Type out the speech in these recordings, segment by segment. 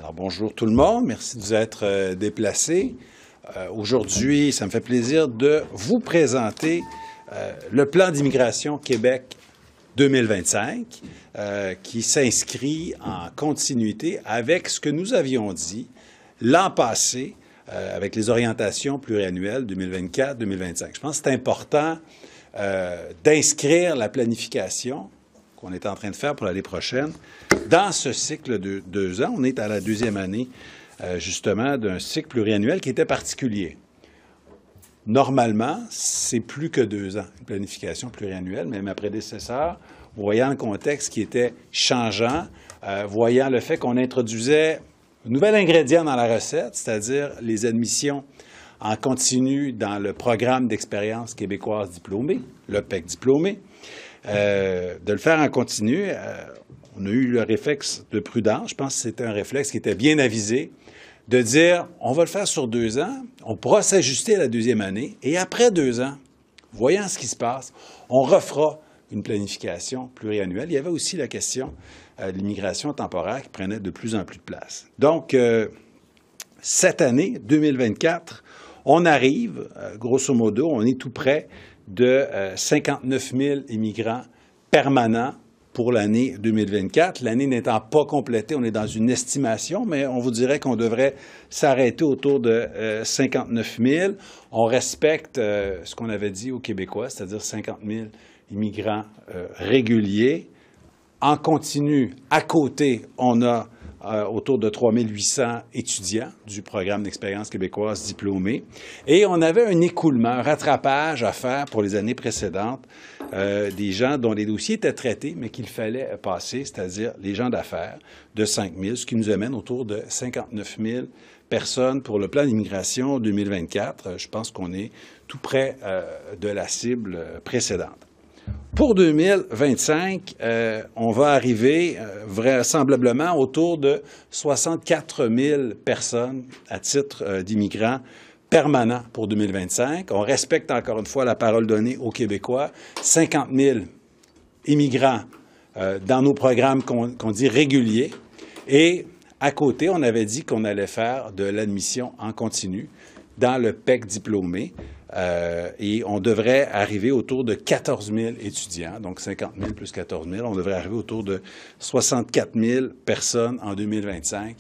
Alors bonjour tout le monde, merci de vous être déplacés. Aujourd'hui, ça me fait plaisir de vous présenter le plan d'immigration Québec 2025 qui s'inscrit en continuité avec ce que nous avions dit l'an passé avec les orientations pluriannuelles 2024-2025. Je pense que c'est important d'inscrire la planification qu'on est en train de faire pour l'année prochaine dans ce cycle de 2 ans. On est à la 2e année, justement, d'un cycle pluriannuel qui était particulier. Normalement, c'est plus que 2 ans, une planification pluriannuelle, mais ma prédécesseur, voyant le contexte qui était changeant, voyant le fait qu'on introduisait un nouvel ingrédient dans la recette, c'est-à-dire les admissions en continu dans le programme d'expérience québécoise diplômée, le PEC diplômé, de le faire en continu, on a eu le réflexe de prudence. Je pense que c'était un réflexe qui était bien avisé, de dire on va le faire sur 2 ans, on pourra s'ajuster à la 2e année, et après 2 ans, voyant ce qui se passe, on refera une planification pluriannuelle. Il y avait aussi la question de l'immigration temporaire qui prenait de plus en plus de place. Donc, cette année, 2024, on arrive, grosso modo, on est tout près de 59 000 immigrants permanents pour l'année 2024. L'année n'étant pas complétée, on est dans une estimation, mais on vous dirait qu'on devrait s'arrêter autour de 59 000. On respecte ce qu'on avait dit aux Québécois, c'est-à-dire 50 000 immigrants réguliers. En continu, à côté, on a autour de 3 800 étudiants du programme d'expérience québécoise diplômée. Et on avait un écoulement, un rattrapage à faire pour les années précédentes des gens dont les dossiers étaient traités, mais qu'il fallait passer, c'est-à-dire les gens d'affaires de 5 000, ce qui nous amène autour de 59 000 personnes pour le plan d'immigration 2024. Je pense qu'on est tout près de la cible précédente. Pour 2025, on va arriver vraisemblablement autour de 64 000 personnes à titre d'immigrants permanents pour 2025. On respecte encore une fois la parole donnée aux Québécois. 50 000 immigrants dans nos programmes qu'on dit réguliers. Et à côté, on avait dit qu'on allait faire de l'admission en continu dans le PEC diplômé. Et on devrait arriver autour de 14 000 étudiants, donc 50 000 plus 14 000. On devrait arriver autour de 64 000 personnes en 2025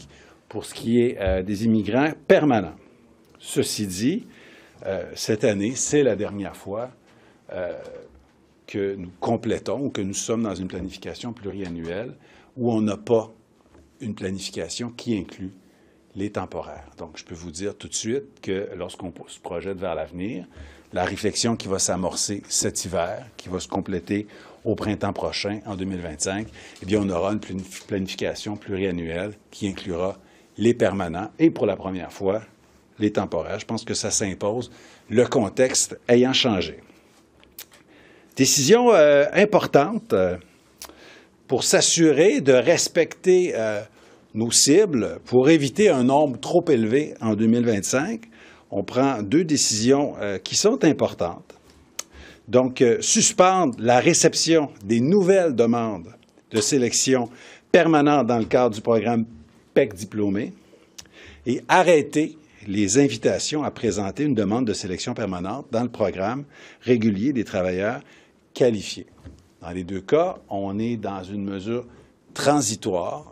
pour ce qui est des immigrants permanents. Ceci dit, cette année, c'est la dernière fois que nous complétons ou que nous sommes dans une planification pluriannuelle où on n'a pas une planification qui inclut les temporaires. Donc, je peux vous dire tout de suite que lorsqu'on se projette vers l'avenir, la réflexion qui va s'amorcer cet hiver, qui va se compléter au printemps prochain, en 2025, eh bien, on aura une planification pluriannuelle qui inclura les permanents et, pour la première fois, les temporaires. Je pense que ça s'impose, le contexte ayant changé. Décision importante pour s'assurer de respecter nos cibles, pour éviter un nombre trop élevé en 2025, on prend 2 décisions qui sont importantes. Donc, suspendre la réception des nouvelles demandes de sélection permanente dans le cadre du programme PEC diplômé et arrêter les invitations à présenter une demande de sélection permanente dans le programme régulier des travailleurs qualifiés. Dans les 2 cas, on est dans une mesure transitoire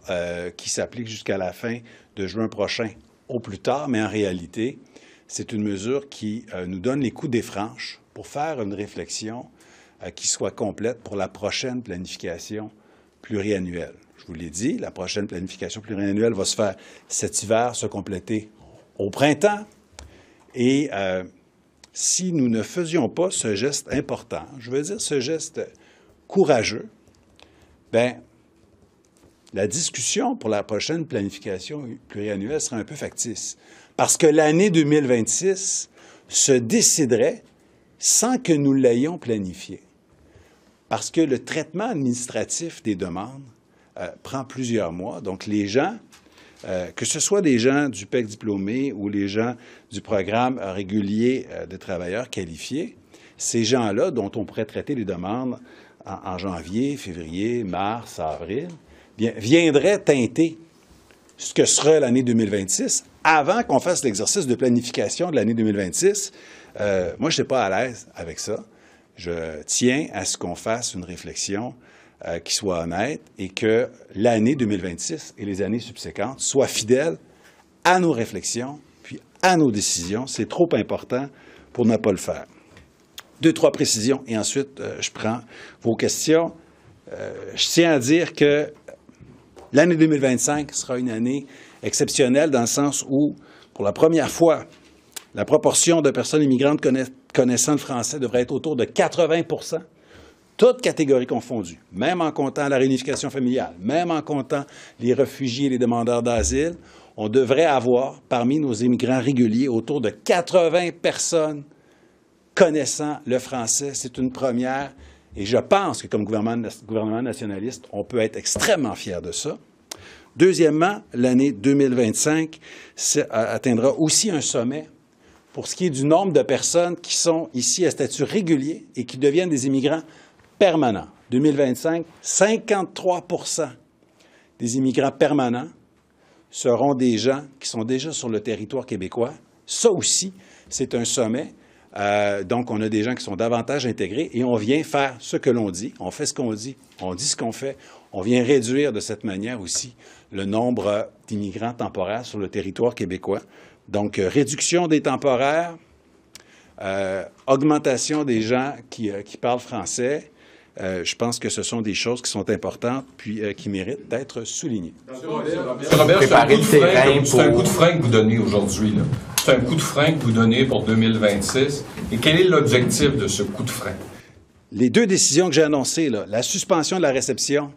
qui s'applique jusqu'à la fin de juin prochain au plus tard, mais en réalité, c'est une mesure qui nous donne les coups des franches pour faire une réflexion qui soit complète pour la prochaine planification pluriannuelle. Je vous l'ai dit, la prochaine planification pluriannuelle va se faire cet hiver, se compléter au printemps. Et si nous ne faisions pas ce geste important, je veux dire ce geste courageux, bien, la discussion pour la prochaine planification pluriannuelle sera un peu factice, parce que l'année 2026 se déciderait sans que nous l'ayons planifié, parce que le traitement administratif des demandes prend plusieurs mois. Donc, les gens, que ce soit des gens du PEC diplômé ou les gens du programme régulier de travailleurs qualifiés, ces gens-là dont on pourrait traiter les demandes en janvier, février, mars, avril, bien, viendraient teinter ce que sera l'année 2026, avant qu'on fasse l'exercice de planification de l'année 2026, moi, je n'étais pas à l'aise avec ça. Je tiens à ce qu'on fasse une réflexion qui soit honnête et que l'année 2026 et les années subséquentes soient fidèles à nos réflexions puis à nos décisions. C'est trop important pour ne pas le faire. 2-3 précisions et ensuite, je prends vos questions. Je tiens à dire que l'année 2025 sera une année exceptionnelle dans le sens où, pour la première fois, la proportion de personnes immigrantes connaissant le français devrait être autour de 80 %, toutes catégories confondues, même en comptant la réunification familiale, même en comptant les réfugiés et les demandeurs d'asile. On devrait avoir, parmi nos immigrants réguliers, autour de 80 personnes connaissant le français. C'est une première et je pense que, comme gouvernement nationaliste, on peut être extrêmement fier de ça. Deuxièmement, l'année 2025 atteindra aussi un sommet pour ce qui est du nombre de personnes qui sont ici à statut régulier et qui deviennent des immigrants permanents. 2025, 53 % des immigrants permanents seront des gens qui sont déjà sur le territoire québécois. Ça aussi, c'est un sommet. Donc, on a des gens qui sont davantage intégrés et on vient faire ce que l'on dit. On fait ce qu'on dit. On dit ce qu'on fait. On vient réduire de cette manière aussi le nombre d'immigrants temporaires sur le territoire québécois. Donc, réduction des temporaires, augmentation des gens qui parlent français. Je pense que ce sont des choses qui sont importantes puis qui méritent d'être soulignées. M. Robert, c'est un coup de frein que vous donnez aujourd'hui, là. C'est un coup de frein que vous donnez pour 2026. Et quel est l'objectif de ce coup de frein? Les 2 décisions que j'ai annoncées, là, la suspension de la réception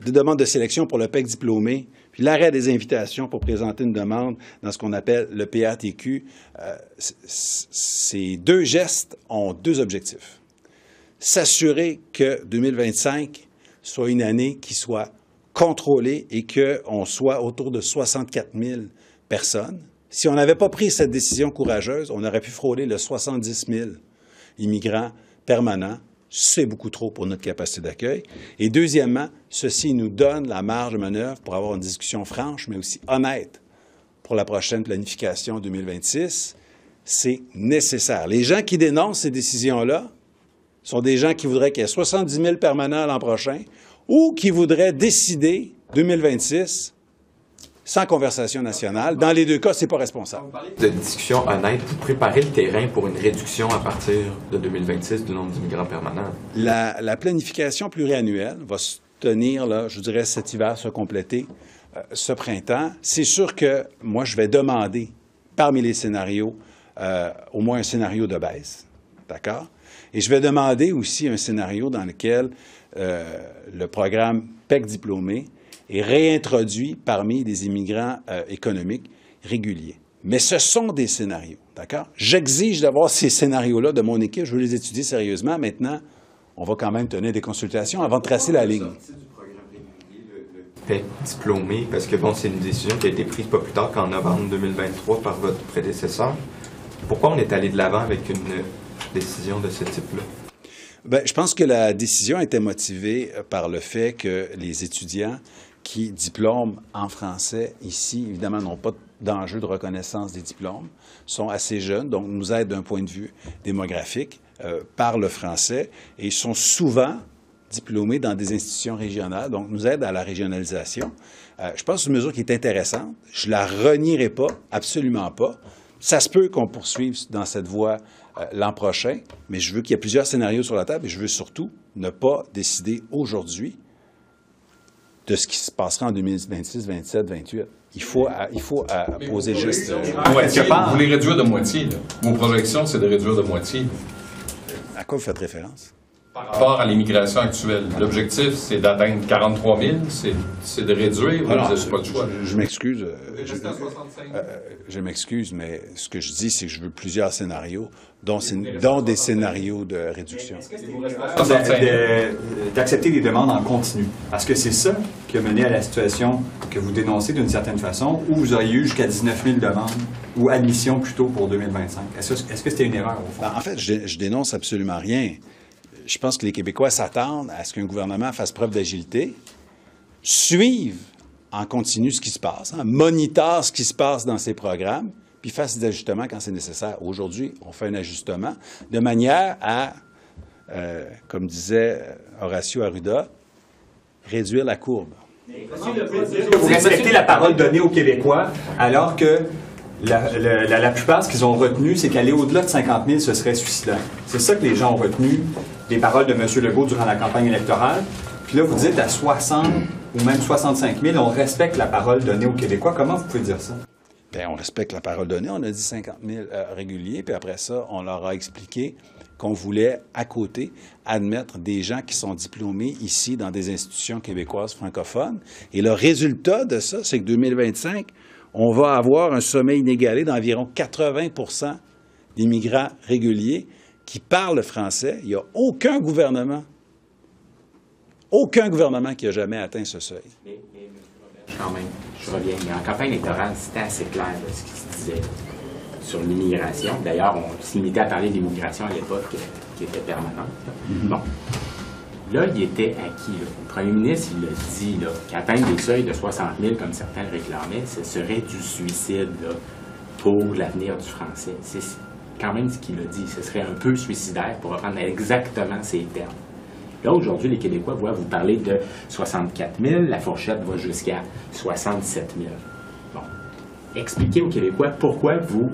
des demandes de sélection pour le PEC diplômé, puis l'arrêt des invitations pour présenter une demande dans ce qu'on appelle le PATQ, ces 2 gestes ont 2 objectifs. S'assurer que 2025 soit une année qui soit contrôlée et qu'on soit autour de 64 000 personnes. Si on n'avait pas pris cette décision courageuse, on aurait pu frôler le 70 000 immigrants permanents. C'est beaucoup trop pour notre capacité d'accueil. Et deuxièmement, ceci nous donne la marge de manœuvre pour avoir une discussion franche, mais aussi honnête pour la prochaine planification 2026. C'est nécessaire. Les gens qui dénoncent ces décisions-là sont des gens qui voudraient qu'il y ait 70 000 permanents l'an prochain ou qui voudraient décider 2026 sans conversation nationale. Dans les 2 cas, c'est pas responsable. Vous parlez de discussion honnête. Vous préparez le terrain pour une réduction à partir de 2026 du nombre d'immigrants permanents. La planification pluriannuelle va se tenir, là, je dirais, cet hiver, se compléter ce printemps. C'est sûr que moi, je vais demander, parmi les scénarios, au moins un scénario de baisse. D'accord? Et je vais demander aussi un scénario dans lequel le programme PEC diplômé est réintroduit parmi des immigrants économiques réguliers. Mais ce sont des scénarios, d'accord? J'exige d'avoir ces scénarios-là de mon équipe. Je veux les étudier sérieusement. Maintenant, on va quand même tenir des consultations avant de tracer la ligne. PEC diplômé, parce que bon, c'est une décision qui a été prise pas plus tard qu'en novembre 2023 par votre prédécesseur. Pourquoi on est allé de l'avant avec une décision de ce type-là? Bien, je pense que la décision était motivée par le fait que les étudiants qui diplôment en français ici, évidemment, n'ont pas d'enjeu de reconnaissance des diplômes, sont assez jeunes, donc nous aident d'un point de vue démographique par le français et sont souvent diplômés dans des institutions régionales, donc nous aident à la régionalisation. Je pense que c'est une mesure qui est intéressante. Je la renierai pas, absolument pas. Ça se peut qu'on poursuive dans cette voie l'an prochain, mais je veux qu'il y ait plusieurs scénarios sur la table et je veux surtout ne pas décider aujourd'hui de ce qui se passera en 2026, 27, 28. Il faut poser le geste. Vous voulez réduire de moitié, là. Vos projections, c'est de réduire de moitié. À quoi vous faites référence? Par rapport à l'immigration actuelle, l'objectif, c'est d'atteindre 43 000, c'est de réduire, vous n'avez pas le choix. Je m'excuse. Je m'excuse, mais ce que je dis, c'est que je veux plusieurs scénarios, dont des scénarios de réduction. Est-ce que c'est d'accepter des demandes en continu? Est-ce que c'est ça qui a mené à la situation que vous dénoncez d'une certaine façon, où vous auriez eu jusqu'à 19 000 demandes, ou admissions plutôt pour 2025? Est-ce que c'était une erreur, au fond? En fait, je dénonce absolument rien. Je pense que les Québécois s'attendent à ce qu'un gouvernement fasse preuve d'agilité, suive en continu ce qui se passe, monitore ce qui se passe dans ses programmes, puis fasse des ajustements quand c'est nécessaire. Aujourd'hui, on fait un ajustement de manière à, comme disait Horacio Arruda, réduire la courbe. Vous respectez la parole donnée aux Québécois, alors que la plupart, ce qu'ils ont retenu, c'est qu'aller au-delà de 50 000, ce serait suicidaire. C'est ça que les gens ont retenu des paroles de M. Legault durant la campagne électorale. Puis là, vous dites à 60 ou même 65 000, on respecte la parole donnée aux Québécois. Comment vous pouvez dire ça? Bien, on respecte la parole donnée. On a dit 50 000 réguliers, puis après ça, on leur a expliqué qu'on voulait, à côté, admettre des gens qui sont diplômés ici dans des institutions québécoises francophones. Et le résultat de ça, c'est que 2025, on va avoir un sommet inégalé d'environ 80 % d'immigrants réguliers qui parlent français. Il n'y a aucun gouvernement qui a jamais atteint ce seuil. Mais quand même, je reviens. Mais en campagne électorale, c'était assez clair là, ce qui se disait sur l'immigration. D'ailleurs, on se limitait à parler d'immigration à l'époque qui était permanente. Bon. Là, il était acquis. Là. Le premier ministre, il l'a dit, qu'atteindre des seuils de 60 000, comme certains réclamaient, ce serait du suicide là, pour l'avenir du français. C'est quand même ce qu'il a dit. Ce serait un peu suicidaire, pour reprendre exactement ces termes. Là, aujourd'hui, les Québécois voient vous parler de 64 000. La fourchette va jusqu'à 67 000. Bon. Expliquez aux Québécois pourquoi vous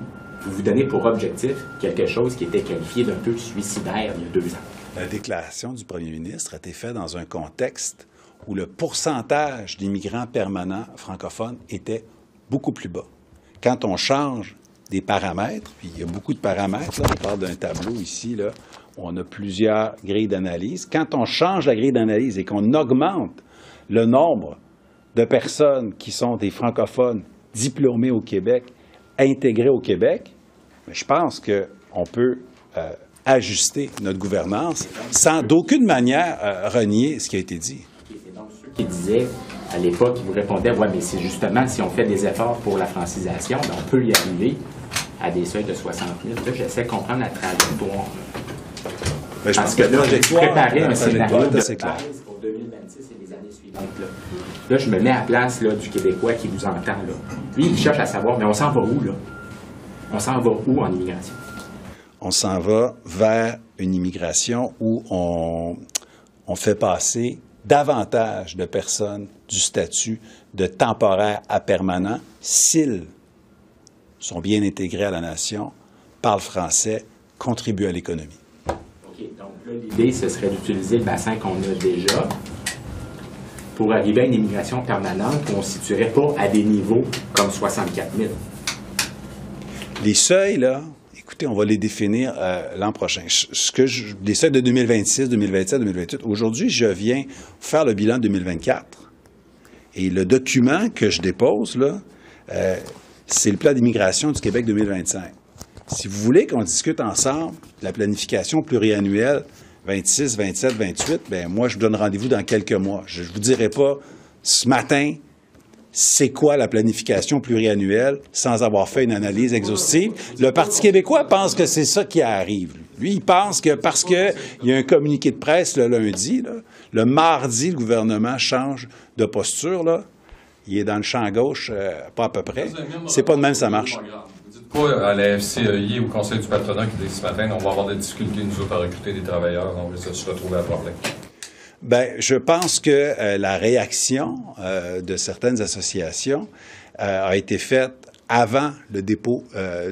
donnez pour objectif quelque chose qui était qualifié d'un peu suicidaire il y a 2 ans. La déclaration du premier ministre a été faite dans un contexte où le pourcentage d'immigrants permanents francophones était beaucoup plus bas. Quand on change des paramètres, puis il y a beaucoup de paramètres, là, on parle d'un tableau ici, là, on a plusieurs grilles d'analyse. Quand on change la grille d'analyse et qu'on augmente le nombre de personnes qui sont des francophones diplômés au Québec, intégrés au Québec, je pense qu'on peut ajuster notre gouvernance sans d'aucune manière renier ce qui a été dit. C'est donc ceux qui disaient à l'époque, ils vous répondaient, ouais, mais c'est justement si on fait des efforts pour la francisation, ben, on peut y arriver à des seuils de 60 000. Là, j'essaie de comprendre la trajectoire. Ben, je parce que là, j'ai préparé un scénario de base clair pour 2026 et les années suivantes. Là, je me mets à la place là, du Québécois qui vous entend. Là. Lui, il cherche à savoir, mais on s'en va où, là? On s'en va où en immigration? On s'en va vers une immigration où on fait passer davantage de personnes du statut de temporaire à permanent s'ils sont bien intégrés à la nation, parlent français, contribuent à l'économie. OK. Donc là, l'idée, ce serait d'utiliser le bassin qu'on a déjà pour arriver à une immigration permanente qu'on ne situerait pas à des niveaux comme 64 000. Les seuils, là, écoutez, on va les définir l'an prochain. Les seuils de 2026, 2027, 2028. Aujourd'hui, je viens faire le bilan de 2024. Et le document que je dépose, là, c'est le plan d'immigration du Québec 2025. Si vous voulez qu'on discute ensemble de la planification pluriannuelle 26, 27, 28, bien, moi, je vous donne rendez-vous dans quelques mois. Je ne vous dirai pas ce matin c'est quoi la planification pluriannuelle sans avoir fait une analyse exhaustive. Le Parti québécois pense que c'est ça qui arrive. Lui, il pense que parce qu'il y a un communiqué de presse le lundi, là, le mardi, le gouvernement change de posture, là, il est dans le champ gauche, pas à peu près. C'est pas de même ça marche. Vous dites pas à la FCEI ou au Conseil du patronat qui dit ce matin on va avoir des difficultés, nous autres, à recruter des travailleurs, on va se retrouver à problème. Bien, je pense que la réaction de certaines associations a été faite avant le dépôt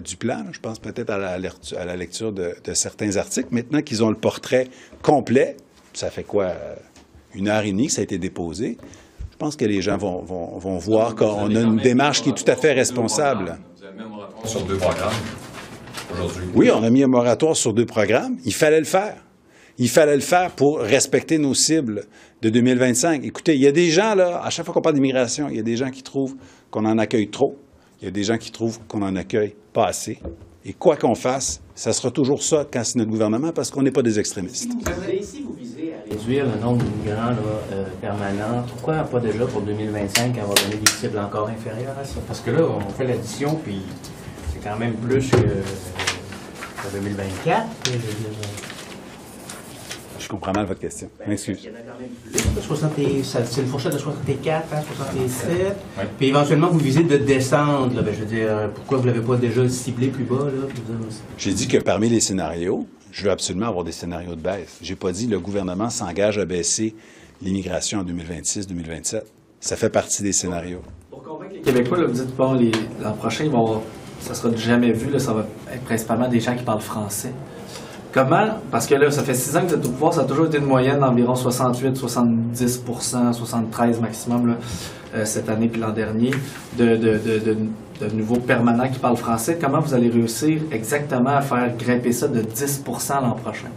du plan. Je pense peut-être à la lecture de certains articles. Maintenant qu'ils ont le portrait complet, ça fait quoi, 1h30 que ça a été déposé, je pense que les gens vont voir qu'on a une démarche qui est tout à fait responsable. Vous avez mis un moratoire sur 2 programmes aujourd'hui. Oui, on a mis un moratoire sur 2 programmes. Il fallait le faire. Il fallait le faire pour respecter nos cibles de 2025. Écoutez, il y a des gens, là, à chaque fois qu'on parle d'immigration, il y a des gens qui trouvent qu'on en accueille trop. Il y a des gens qui trouvent qu'on en accueille pas assez. Et quoi qu'on fasse, ça sera toujours ça quand c'est notre gouvernement, parce qu'on n'est pas des extrémistes. Si vous visez à réduire le nombre d'immigrants permanents, pourquoi pas déjà pour 2025 avoir donné des cibles encore inférieures à ça? Parce que là, on fait l'addition, puis c'est quand même plus que 2024. Je comprends mal votre question. M'excuse. Il y en a quand même plus. C'est une fourchette de 64, 67. Ouais. Puis éventuellement, vous visez de descendre. Là. Ben, je veux dire, pourquoi vous ne l'avez pas déjà ciblé plus bas? J'ai dit que parmi les scénarios, je veux absolument avoir des scénarios de baisse. J'ai pas dit que le gouvernement s'engage à baisser l'immigration en 2026-2027. Ça fait partie des scénarios. Pour convaincre les Québécois, là, vous dites, bon, l'an prochain, ça sera jamais vu, là, ça va être principalement des gens qui parlent français. Comment, parce que là, ça fait 6 ans que vous êtes au pouvoir, ça a toujours été une moyenne d'environ 68, 70 73 maximum là, cette année puis l'an dernier, de nouveaux permanents qui parlent français. Comment vous allez réussir exactement à faire grimper ça de 10 l'an prochain?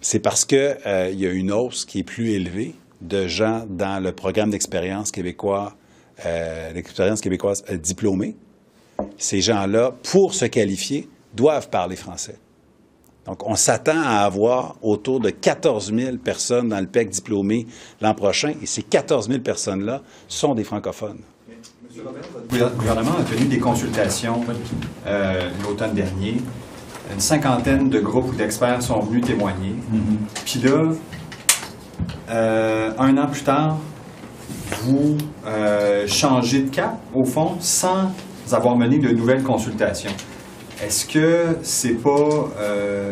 C'est parce que il y a une hausse qui est plus élevée de gens dans le programme d'expérience québécoise diplômés. Ces gens-là, pour se qualifier, doivent parler français. Donc, on s'attend à avoir autour de 14 000 personnes dans le PEC diplômés l'an prochain, et ces 14 000 personnes-là sont des francophones. M. Robert, votre gouvernement a tenu des consultations l'automne dernier. Une cinquantaine de groupes ou d'experts sont venus témoigner. Puis là, 1 an plus tard, vous changez de cap, au fond, sans avoir mené de nouvelles consultations. Est-ce que c'est pas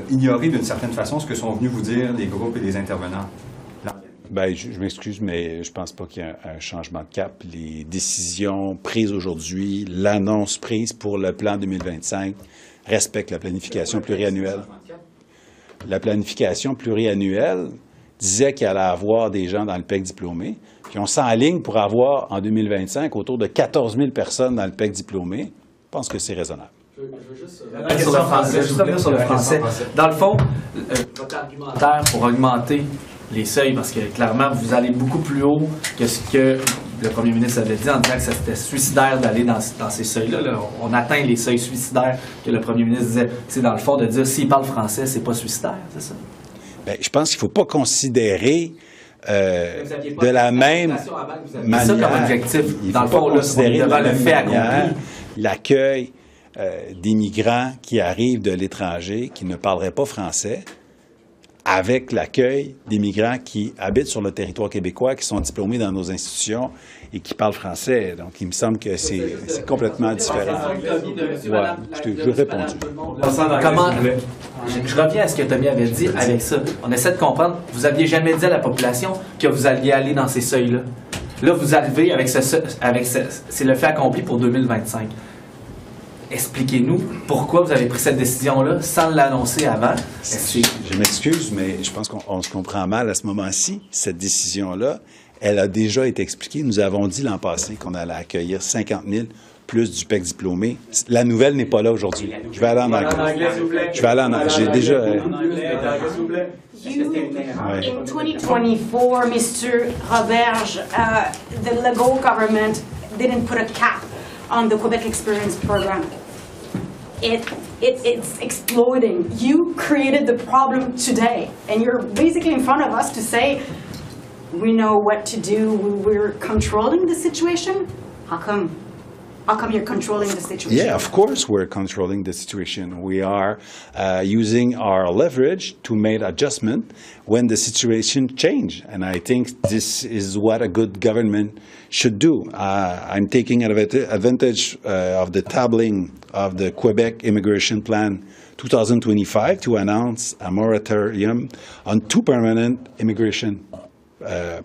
ignorer d'une certaine façon ce que sont venus vous dire les groupes et les intervenants? Bien, je m'excuse, mais je pense pas qu'il y ait un changement de cap. Les décisions prises aujourd'hui, l'annonce prise pour le plan 2025 respectent la planification pluriannuelle. La planification pluriannuelle disait qu'il allait avoir des gens dans le PEC diplômé, puis on s'enligne pour avoir en 2025 autour de 14 000 personnes dans le PEC diplômé. Je pense que c'est raisonnable. Je veux juste revenir sur le français. Dans le fond, votre argumentaire pour augmenter les seuils, parce que clairement, vous allez beaucoup plus haut que ce que le premier ministre avait dit en disant que c'était suicidaire d'aller dans ces seuils-là. Là. On atteint les seuils suicidaires que le premier ministre disait. C'est dans le fond de dire s'il parle français, c'est pas suicidaire, c'est ça? Bien, je pense qu'il ne faut pas considérer de la même manière. C'est ça comme objectif. Dans le fond, là, devant le fait accompli. L'accueil des migrants qui arrivent de l'étranger, qui ne parleraient pas français, avec l'accueil des migrants qui habitent sur le territoire québécois, qui sont diplômés dans nos institutions et qui parlent français. Donc, il me semble que c'est complètement différent. Ouais, je réponds. Comment, je reviens à ce que Tommy avait dit avec ça. On essaie de comprendre. Vous n'aviez jamais dit à la population que vous alliez aller dans ces seuils-là. Là, vous arrivez avec c'est le fait accompli pour 2025. Expliquez-nous pourquoi vous avez pris cette décision-là sans l'annoncer avant. Je m'excuse, mais je pense qu'on se comprend mal à ce moment-ci. Cette décision-là, elle a déjà été expliquée. Nous avons dit l'an passé qu'on allait accueillir 50 000 plus du PEC diplômé. La nouvelle n'est pas là aujourd'hui. Je vais aller en anglais. Je vais aller en anglais. J'ai déjà... In 2024, Mr. Roberge, the Legault government didn't put a cap on the Quebec Experience program. It's exploding. You created the problem today, and you're basically in front of us to say, we know what to do, we're controlling the situation? How come? How come you're controlling the situation? Yeah, of course we're controlling the situation. We are using our leverage to make adjustment when the situation change. And I think this is what a good government should do. I'm taking advantage of the tabling of the Quebec Immigration Plan 2025 to announce a moratorium on 2 permanent immigration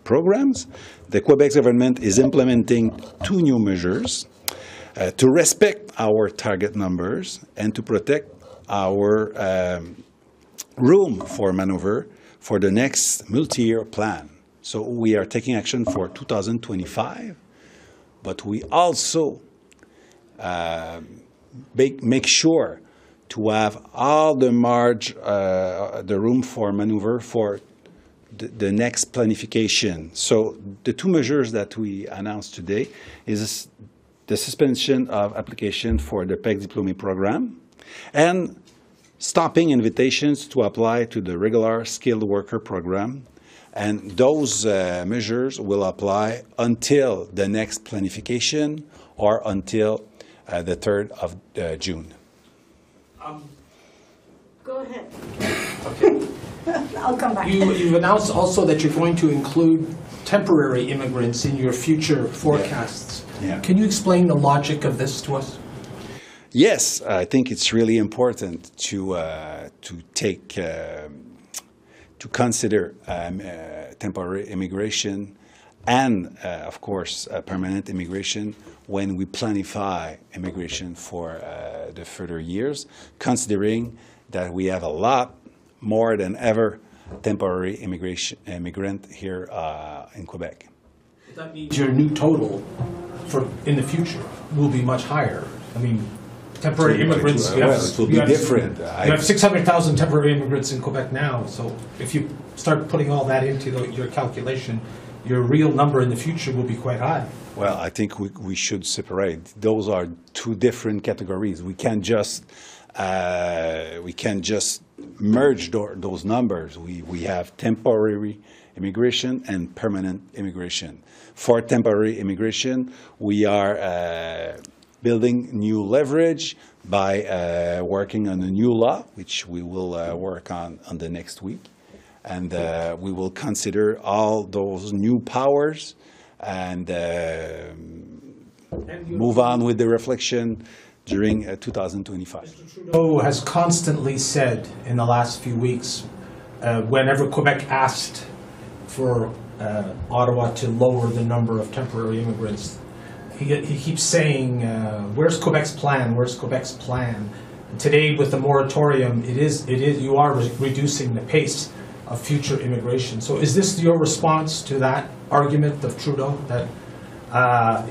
programs. The Quebec government is implementing 2 new measures to respect our target numbers and to protect our room for maneuver for the next multi-year plan. So we are taking action for 2025, but we also make sure to have all the the room for maneuver for the next planification. So the 2 measures that we announced today is the suspension of application for the PEC Diplômé program and stopping invitations to apply to the regular skilled worker program. And those measures will apply until the next planification or until the 3rd of June. Go ahead. Okay. I'll come back. You've announced also that you're going to include temporary immigrants in your future forecasts. Yeah. Can you explain the logic of this to us? Yes, I think it's really important to consider temporary immigration and, of course, permanent immigration when we planify immigration for the further years, considering that we have a lot more than ever temporary immigrant here in Quebec. That means your new total for in the future will be much higher. I mean, temporary immigrants. It will be different. You have 600,000 temporary immigrants in Quebec now. So if you start putting all that into your calculation, your real number in the future will be quite high. Well, I think we should separate. Those are two different categories. We can't just merge those numbers. We have temporary immigration and permanent immigration. For temporary immigration, we are building new leverage by working on a new law, which we will work on the next week. And we will consider all those new powers and move on with the reflection during 2025. Mr. Trudeau has constantly said in the last few weeks, whenever Quebec asked for Ottawa to lower the number of temporary immigrants, he keeps saying, where's Quebec's plan? Where's Quebec's plan? And today, with the moratorium, you are reducing the pace of future immigration. So is this your response to that argument of Trudeau, that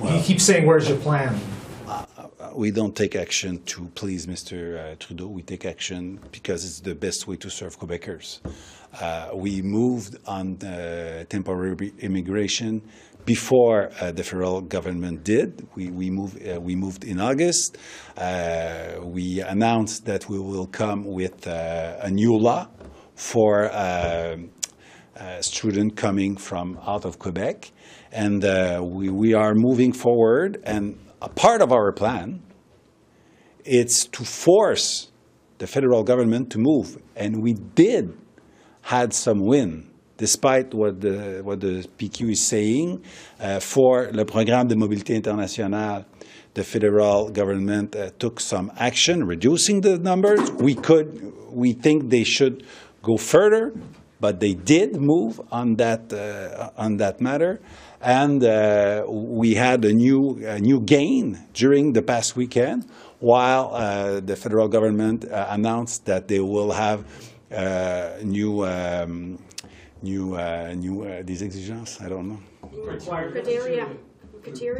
he keeps saying, where's your plan? We don't take action to please Mr. Trudeau. We take action because it's the best way to serve Quebecers. We moved on temporary immigration before the federal government did. We moved in August. We announced that we will come with a new law for students coming from out of Quebec. And we are moving forward. And a part of our plan is to force the federal government to move. And we did had some win, despite what the PQ is saying. For le Programme de Mobilité Internationale, the federal government took some action, reducing the numbers. We think they should go further, but they did move on that matter. And we had a new gain during the past weekend, while the federal government announced that they will have des exigences, I don't know.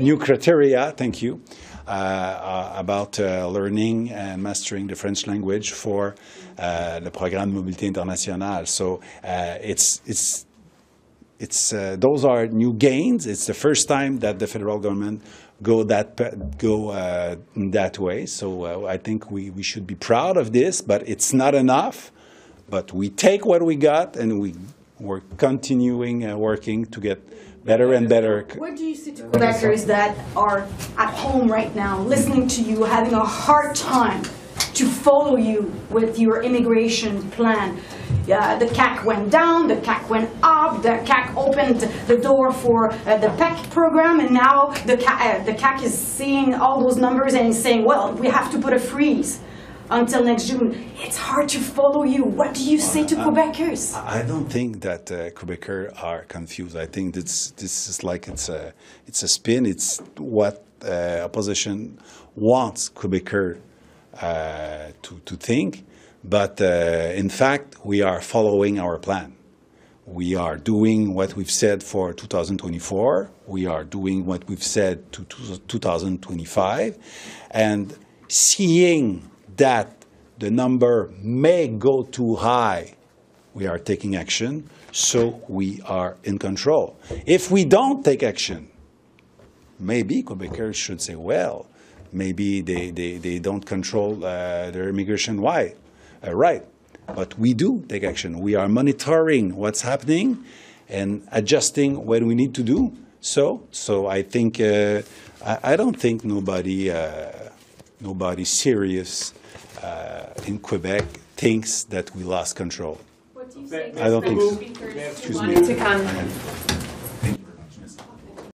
New criteria, thank you, about learning and mastering the French language for le Programme de Mobilité Internationale. So those are new gains. It's the first time that the federal government go that way. So I think we should be proud of this, but it's not enough. But we take what we got, and we're continuing working to get better and better. What do you say to Quebecers that are at home right now, listening to you, having a hard time to follow you with your immigration plan? The CAQ went down, the CAQ went up, the CAQ opened the door for the PEC program, and now the CAQ is seeing all those numbers and saying, well, we have to put a freeze until next June. It's hard to follow you. What do you say to Quebecers? I don't think that Quebecers are confused. I think this is like it's a spin. It's what opposition wants Quebecers to think. But in fact, we are following our plan. We are doing what we've said for 2024. We are doing what we've said to 2025. And seeing that the number may go too high, we are taking action, so we are in control. If we don't take action, maybe Quebecers should say, well, maybe they don't control their immigration right. But we do take action. We are monitoring what's happening and adjusting what we need to do. So I think I don't think nobody serious in Quebec thinks that we lost control. What do I don't think so. Excuse me. To come.